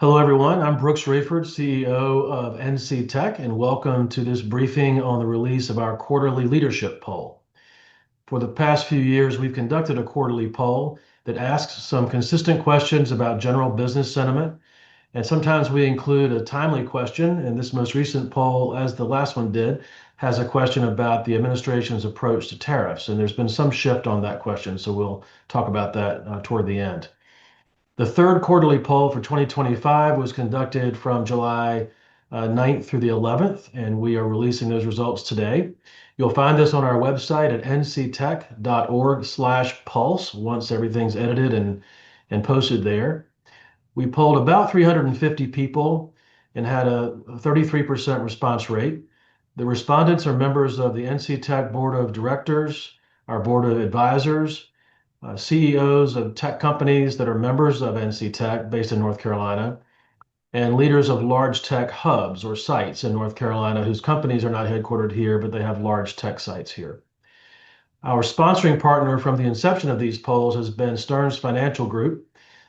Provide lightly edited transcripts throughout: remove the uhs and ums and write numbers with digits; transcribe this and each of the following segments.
Hello, everyone. I'm Brooks Raiford, CEO of NC Tech, and welcome to this briefing on the release of our quarterly leadership poll. For the past few years, we've conducted a quarterly poll that asks some consistent questions about general business sentiment, and sometimes we include a timely question, and this most recent poll, as the last one did, has a question about the administration's approach to tariffs, and there's been some shift on that question, so we'll talk about that toward the end. The third quarterly poll for 2025 was conducted from July 9th through the 11th, and we are releasing those results today. You'll find this on our website at nctech.org/pulse once everything's edited and posted there. We polled about 350 people and had a 33% response rate. The respondents are members of the NC Tech Board of Directors, our Board of Advisors, CEOs of tech companies that are members of NC Tech based in North Carolina, and leaders of large tech hubs or sites in North Carolina whose companies are not headquartered here, but they have large tech sites here. Our sponsoring partner from the inception of these polls has been Stearns Financial Group.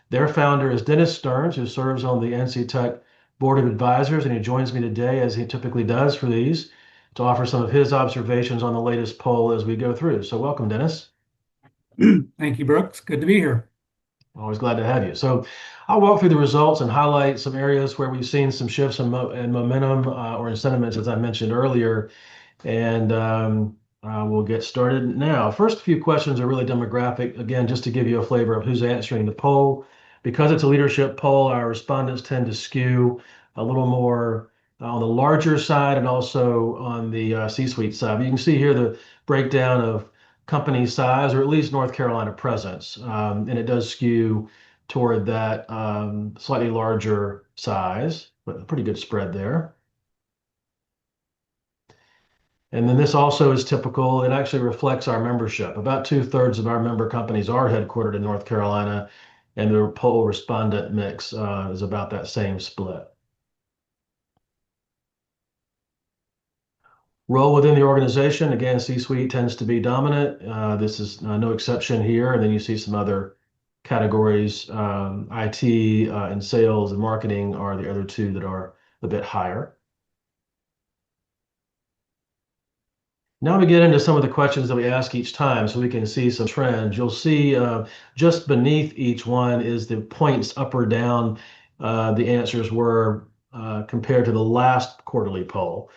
Their founder is Dennis Stearns, who serves on the NC Tech Board of Advisors, and he joins me today, as he typically does for these, to offer some of his observations on the latest poll as we go through. So welcome, Dennis. Thank you, Brooks. Good to be here. Always glad to have you. So I'll walk through the results and highlight some areas where we've seen some shifts in momentum or in sentiments, as I mentioned earlier, and we'll get started now. First few questions are really demographic, again, just to give you a flavor of who's answering the poll. Because it's a leadership poll, our respondents tend to skew a little more on the larger side and also on the C-suite side. But you can see here the breakdown of company size, or at least North Carolina presence. And it does skew toward that slightly larger size, but a pretty good spread there. And then this also is typical. It actually reflects our membership. About 2/3 of our member companies are headquartered in North Carolina, and the poll respondent mix is about that same split. Role within the organization, again, C-suite tends to be dominant. This is no exception here. And then you see some other categories. IT and sales and marketing are the other two that are a bit higher. Now we get into some of the questions that we ask each time so we can see some trends. You'll see just beneath each one is the points up or down the answers were compared to the last quarterly poll.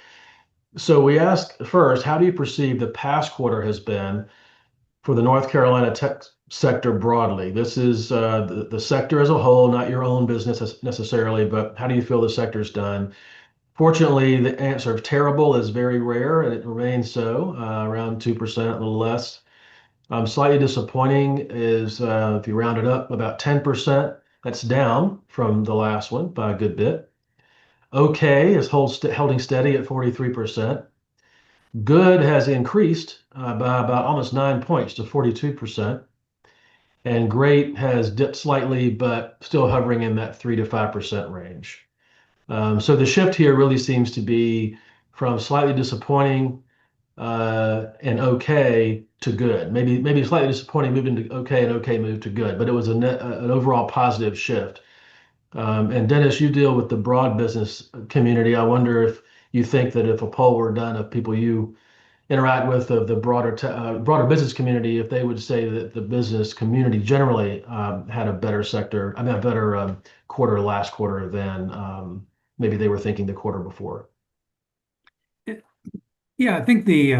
So we ask first, how do you perceive the past quarter has been for the North Carolina tech sector broadly? This is the sector as a whole, not your own business necessarily, but how do you feel the sector's done? Fortunately, the answer of terrible is very rare, and it remains so, around 2%, a little less. Slightly disappointing is, if you round it up, about 10%. That's down from the last one by a good bit. Okay is holding steady at 43%. Good has increased by about almost 9 points to 42%. And great has dipped slightly, but still hovering in that 3 to 5% range. So the shift here really seems to be from slightly disappointing and okay to good. Maybe slightly disappointing moved into okay and okay moved to good, but it was an overall positive shift. And Dennis, you deal with the broad business community. I wonder if you think that if a poll were done of people you interact with of the broader business community, if they would say that the business community generally had a better sector, I mean, a better quarter last quarter than maybe they were thinking the quarter before. Yeah, I think the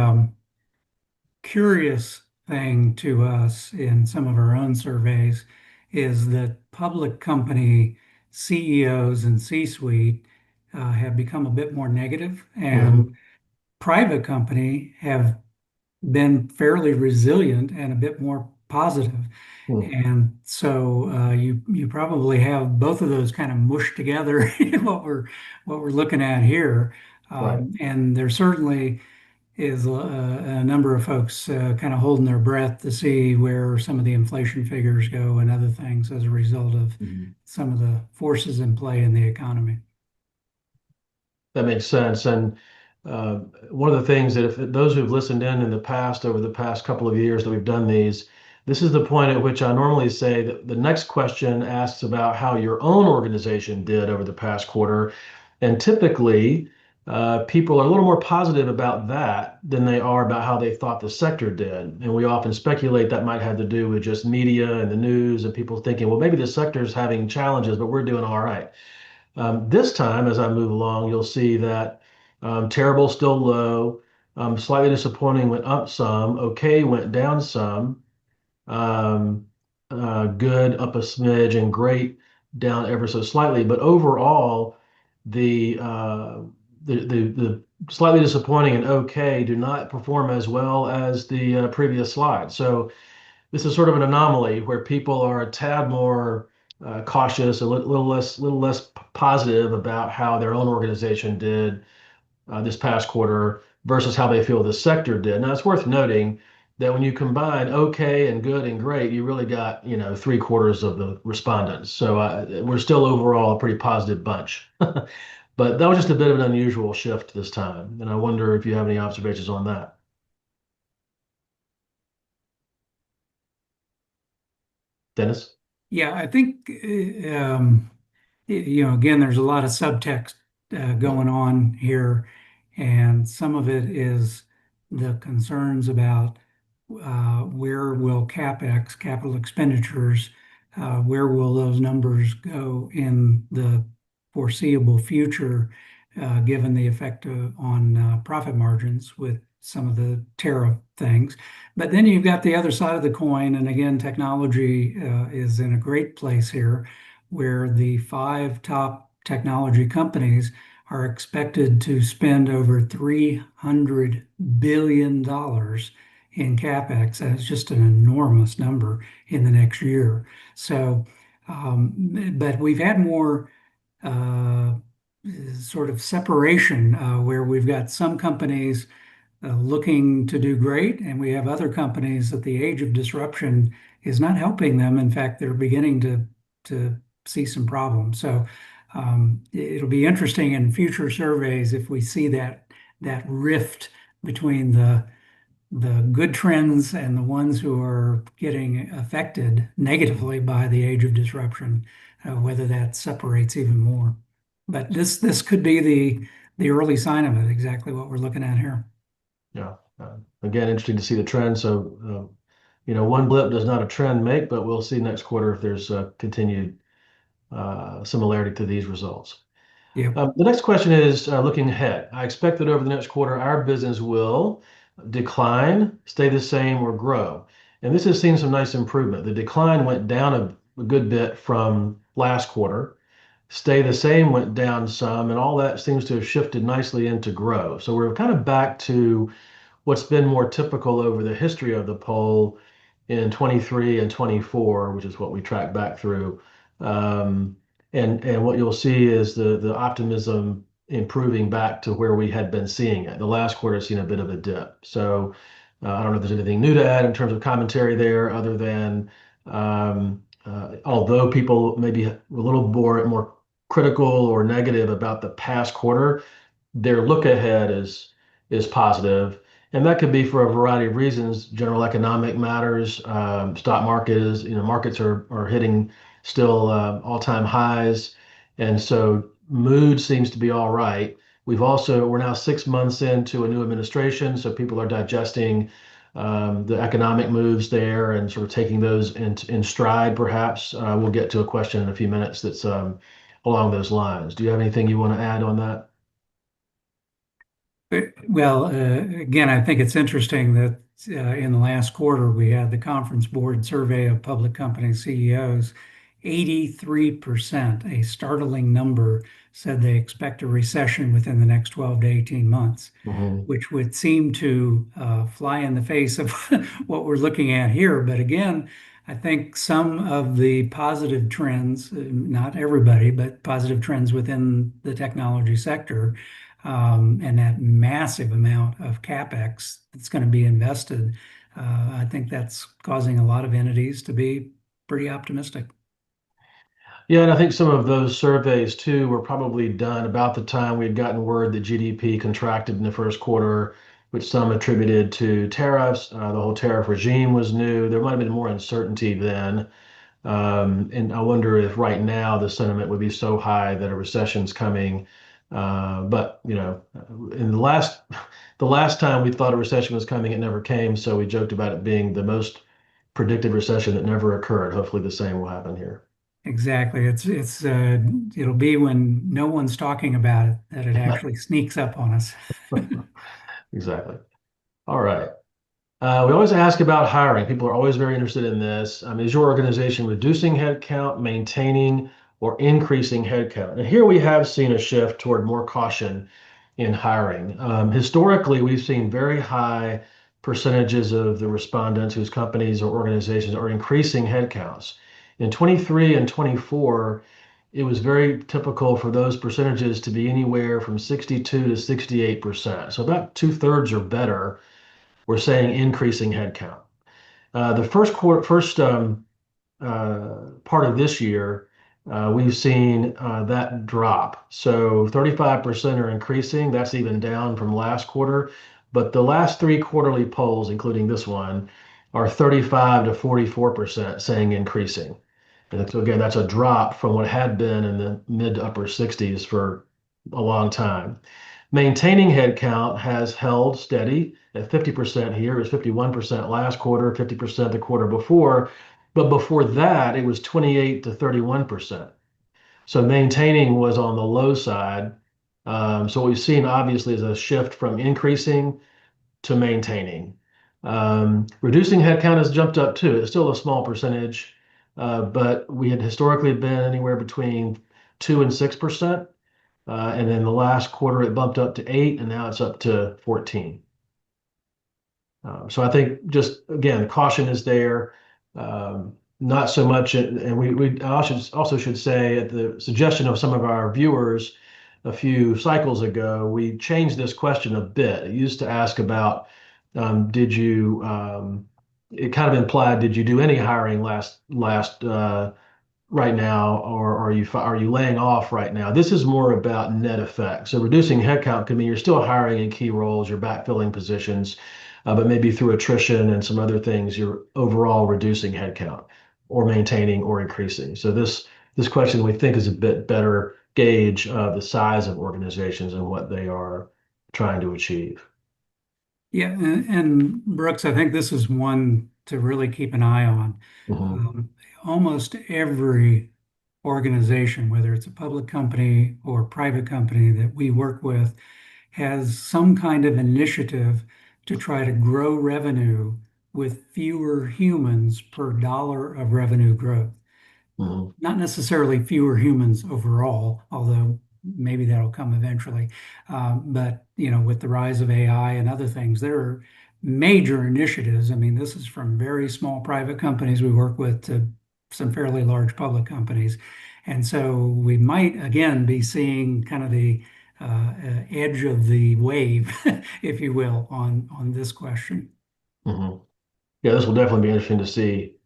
curious thing to us in some of our own surveys is that public company CEOs and C-suite have become a bit more negative, and Mhm. private company have been fairly resilient and a bit more positive. Mm. And so you probably have both of those kind of mushed together in what we're looking at here. Right. And there certainly is a number of folks kind of holding their breath to see where some of the inflation figures go and other things as a result of Mhm. some of the forces in play in the economy. That makes sense. And one of the things that if those who've listened in the past, over the past couple of years that we've done these, This is the point at which I normally say that the next question asks about how your own organization did over the past quarter. And typically, people are a little more positive about that than they are about how they thought the sector did. And we often speculate that might have to do with just media and the news and people thinking, well, maybe the sector is having challenges, but we're doing all right. This time, as I move along, you'll see that terrible still low, slightly disappointing went up some, okay went down some, um, good up a smidge, and great down ever so slightly. But overall, the uh, the slightly disappointing and okay do not perform as well as the previous slide. So this is sort of an anomaly where people are a tad more cautious, a little less positive about how their own organization did this past quarter versus how they feel the sector did. Now, it's worth noting that when you combine okay and good and great, you really got, three-quarters of the respondents. So we're still overall a pretty positive bunch. But that was just a bit of an unusual shift this time. And I wonder if you have any observations on that. Dennis? Yeah, I think again, there's a lot of subtext Yeah. going on here, and some of it is the concerns about where will CapEx, capital expenditures, where will those numbers go in the foreseeable future, given the effect on profit margins with some of the tariff things. But then you've got the other side of the coin, and again, technology is in a great place here, where the five top technology companies are expected to spend over $300 billion in CapEx. That's just an enormous number in the next year. So, but we've had more uh, sort of separation where we've got some companies looking to do great, and we have other companies that the age of disruption is not helping them. In fact, they're beginning to see some problems. So it'll be interesting in future surveys if we see that rift between the good trends and the ones who are getting affected negatively by the age of disruption, whether that separates even more. But this could be the early sign of it, exactly what we're looking at here. Yeah. Again, interesting to see the trend. So, one blip does not a trend make, but we'll see next quarter if there's continued similarity to these results. Yep. The next question is looking ahead. I expect that over the next quarter, our business will decline, stay the same, or grow. And this has seen some nice improvement. The decline went down a good bit from last quarter. Stay the same went down some, and all that seems to have shifted nicely into grow. So we're kind of back to what's been more typical over the history of the poll in 23 and 24, which is what we track back through. Um, and what you'll see is the optimism improving back to where we had been seeing it. The last quarter has seen a bit of a dip. So I don't know if there's anything new to add in terms of commentary there, other than although people may be a little more critical or negative about the past quarter, their look ahead is positive, and that could be for a variety of reasons. General economic matters, stock market is, markets are hitting still all-time highs, and so mood seems to be all right. We're now 6 months into a new administration, so people are digesting the economic moves there and sort of taking those in stride. Perhaps we'll get to a question in a few minutes that's along those lines. Do you have anything you want to add on that? Well, again, I think it's interesting that in the last quarter, we had the Conference Board survey of public company CEOs. 83%, a startling number, said they expect a recession within the next 12 to 18 months, Mhm. which would seem to fly in the face of what we're looking at here. But again, I think some of the positive trends, not everybody, but positive trends within the technology sector, and that massive amount of CapEx that's going to be invested, I think that's causing a lot of entities to be pretty optimistic. Yeah, and I think some of those surveys too were probably done about the time we had gotten word that GDP contracted in the first quarter, which some attributed to tariffs. The whole tariff regime was new. There might have been more uncertainty then. And I wonder if right now the sentiment would be so high that a recession's coming. But in the last time we thought a recession was coming, it never came. So we joked about it being the most predicted recession that never occurred. Hopefully the same will happen here. Exactly. It'll be when no one's talking about it that it actually sneaks up on us. Exactly. All right. We always ask about hiring. People are always very interested in this. Is your organization reducing headcount, maintaining, or increasing headcount? And here we have seen a shift toward more caution in hiring. Historically, we've seen very high percentages of the respondents whose companies or organizations are increasing headcounts. In 23 and 24, it was very typical for those percentages to be anywhere from 62 to 68%. So about two-thirds or better we're saying increasing headcount. The first part of this year, we've seen that drop. So 35% are increasing. That's even down from last quarter. But the last three quarterly polls, including this one, are 35 to 44% saying increasing. And so again, that's a drop from what had been in the mid to upper 60s for a long time. Maintaining headcount has held steady at 50% here. It was 51% last quarter, 50% the quarter before. But before that, it was 28 to 31%. So maintaining was on the low side. So what we've seen obviously is a shift from increasing to maintaining. Reducing headcount has jumped up too. It's still a small percentage, but we had historically been anywhere between 2 and 6%. And then the last quarter, it bumped up to 8, and now it's up to 14. So I think just again, caution is there. Not so much, and we also should say at the suggestion of some of our viewers a few cycles ago, we changed this question a bit. It used to ask about did you it kind of implied did you do any hiring last right now, or are you laying off right now? This is more about net effect. So reducing headcount could mean you're still hiring in key roles, you're backfilling positions, but maybe through attrition and some other things, you're overall reducing headcount or maintaining or increasing. So this question we think is a bit better gauge of the size of organizations and what they are trying to achieve. Yeah, and Brooks, I think this is one to really keep an eye on. Mhm, Almost every organization, whether it's a public company or private company that we work with, has some kind of initiative to try to grow revenue with fewer humans per dollar of revenue growth. mhm, Not necessarily fewer humans overall, although maybe that'll come eventually. But with the rise of AI and other things, there are major initiatives. I mean, this is from very small private companies we work with to some fairly large public companies. And so we might again be seeing kind of the edge of the wave, if you will, on this question. mhm. Yeah, this will definitely be interesting to see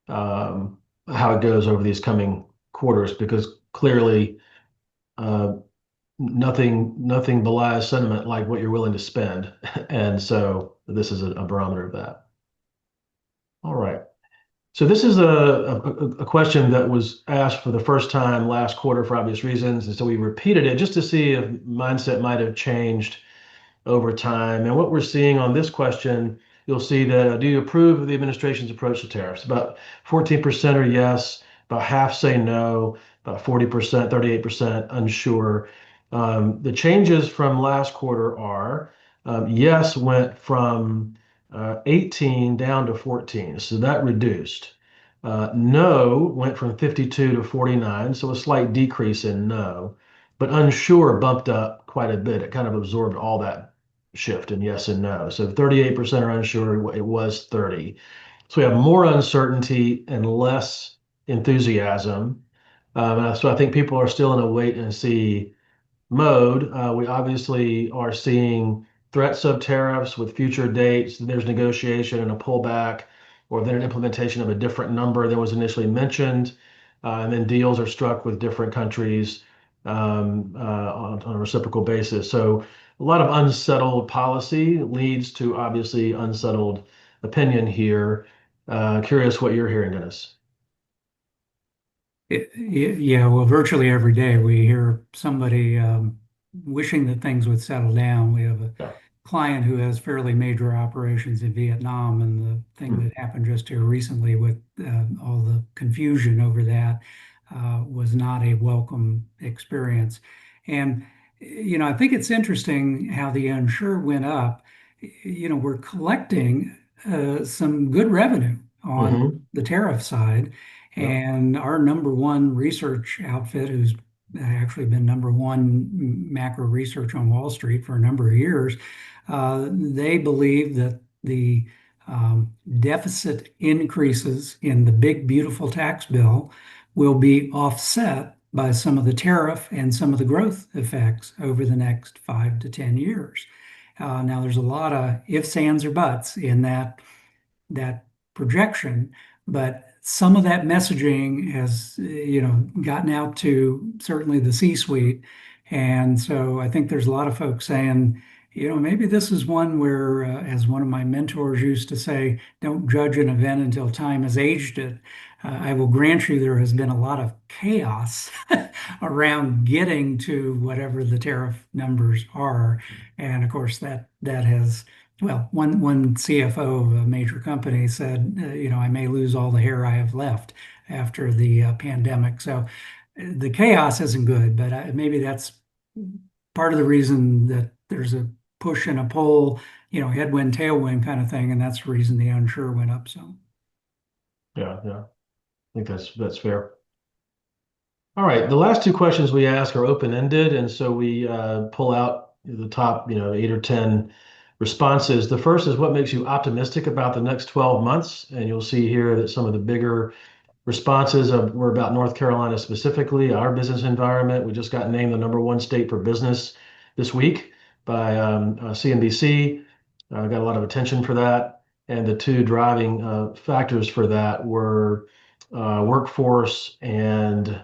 how it goes over these coming quarters because clearly uh, nothing belies sentiment like what you're willing to spend, and so this is a barometer of that. All right. So this is a question that was asked for the first time last quarter for obvious reasons, and so we repeated it just to see if mindset might have changed over time. And what we're seeing on this question, you'll see that do you approve of the administration's approach to tariffs? About 14% are yes, about half say no, about 40%, 38% unsure. The changes from last quarter are yes went from 18 down to 14, so that reduced. No went from 52 to 49, so a slight decrease in no, but unsure bumped up quite a bit. It kind of absorbed all that shift in yes and no. So 38% are unsure, it was 30. So we have more uncertainty and less enthusiasm. So I think people are still in a wait and see mode. We obviously are seeing threats of tariffs with future dates. There's negotiation and a pullback, or then an implementation of a different number than was initially mentioned. And then deals are struck with different countries. on a reciprocal basis. So a lot of unsettled policy leads to obviously unsettled opinion here. Curious what you're hearing, Dennis. Yeah, well, virtually every day we hear somebody wishing that things would settle down. We have a Yeah. client who has fairly major operations in Vietnam, and the thing Hmm. that happened just here recently with all the confusion over that was not a welcome experience. And, I think it's interesting how the unsure went up. We're collecting some good revenue on Hmm. the tariff side. Yeah. And our number one research outfit, who's actually been number one macro research on Wall Street for a number of years, they believe that the deficit increases in the big, beautiful tax bill will be offset by some of the tariff and some of the growth effects over the next 5 to 10 years. Now, there's a lot of ifs, ands, or buts in that projection, but some of that messaging has, gotten out to certainly the C-suite. And so I think there's a lot of folks saying, maybe this is one where, as one of my mentors used to say, don't judge an event until time has aged it. I will grant you there has been a lot of chaos around getting to whatever the tariff numbers are. And of course, that has well, one CFO of a major company said, I may lose all the hair I have left after the pandemic. So the chaos isn't good, but maybe that's part of the reason that there's a push and a pull, headwind, tailwind kind of thing, and that's the reason the unsure went up some. Yeah. Yeah. I think that's fair. All right. The last two questions we ask are open-ended, and so we pull out the top, 8 or 10 responses. The first is what makes you optimistic about the next 12 months, and you'll see here that some of the bigger responses were about North Carolina specifically, our business environment. We just got named the number one state for business this week by CNBC. Got a lot of attention for that. And the two driving factors for that were workforce and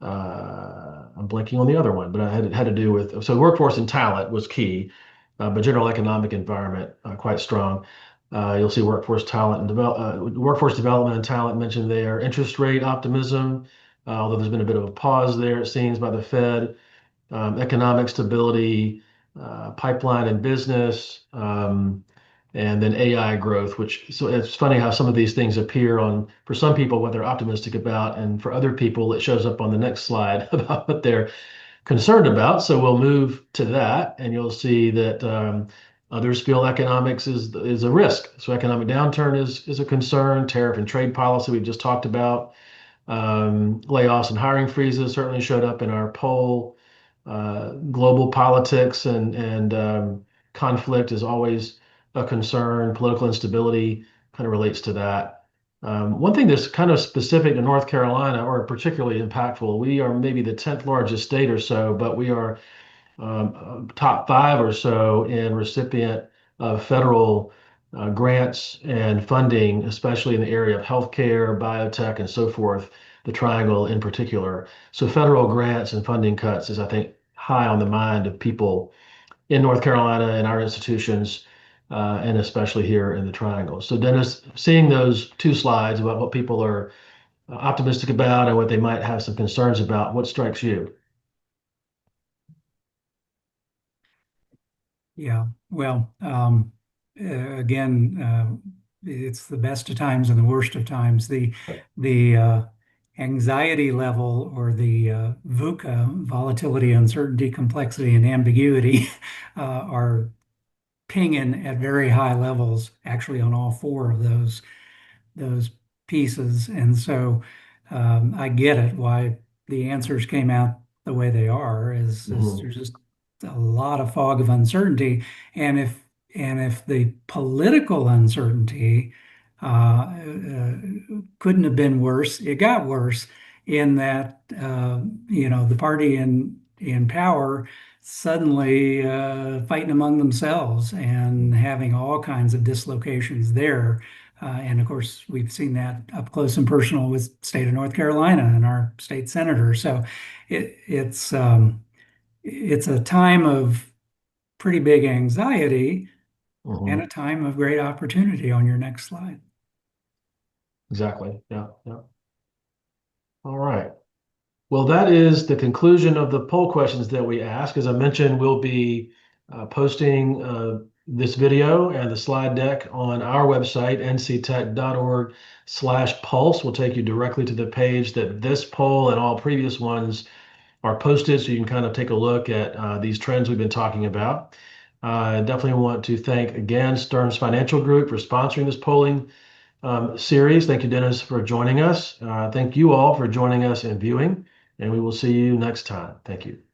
I'm blanking on the other one, but I had to do with so workforce and talent was key, but general economic environment quite strong. You'll see workforce development and talent mentioned there. Interest rate optimism, although there's been a bit of a pause there, it seems, by the Fed. Economic stability, pipeline and business, and then AI growth. So it's funny how some of these things appear on for some people what they're optimistic about, and for other people it shows up on the next slide about what they're concerned about. So we'll move to that, and you'll see that others feel economics is a risk. So economic downturn is a concern. Tariff and trade policy we've just talked about. Layoffs and hiring freezes certainly showed up in our poll. Global politics and conflict is always a concern. Political instability kind of relates to that. One thing that's kind of specific to North Carolina, or particularly impactful, we are maybe the 10th largest state or so, but we are top five or so in recipient of federal grants and funding, especially in the area of healthcare, biotech, and so forth, the triangle in particular. So federal grants and funding cuts is, I think, high on the mind of people in North Carolina and our institutions, and especially here in the triangle. So Dennis, seeing those two slides about what people are optimistic about and what they might have some concerns about, what strikes you? Yeah. Well, again, it's the best of times and the worst of times. The anxiety level or the VUCA, volatility, uncertainty, complexity, and ambiguity, are pinging at very high levels, actually on all four of those pieces. And so I get it why the answers came out the way they are is Mhm. there's just a lot of fog of uncertainty. And if the political uncertainty couldn't have been worse, it got worse in that the party in power suddenly fighting among themselves and having all kinds of dislocations there And of course, we've seen that up close and personal with state of North Carolina and our state senator. So it's a time of pretty big anxiety and Mhm. a time of great opportunity on your next slide. Exactly. Yeah. Yeah. All right. Well, that is the conclusion of the poll questions that we ask. As I mentioned, we'll be posting this video and the slide deck on our website, nctech.org/pulse. Will take you directly to the page that this poll and all previous ones are posted, so you can kind of take a look at these trends we've been talking about. I definitely want to thank again Stearns Financial Group for sponsoring this polling series. Thank you, Dennis, for joining us. Thank you all for joining us and viewing, and we will see you next time. Thank you.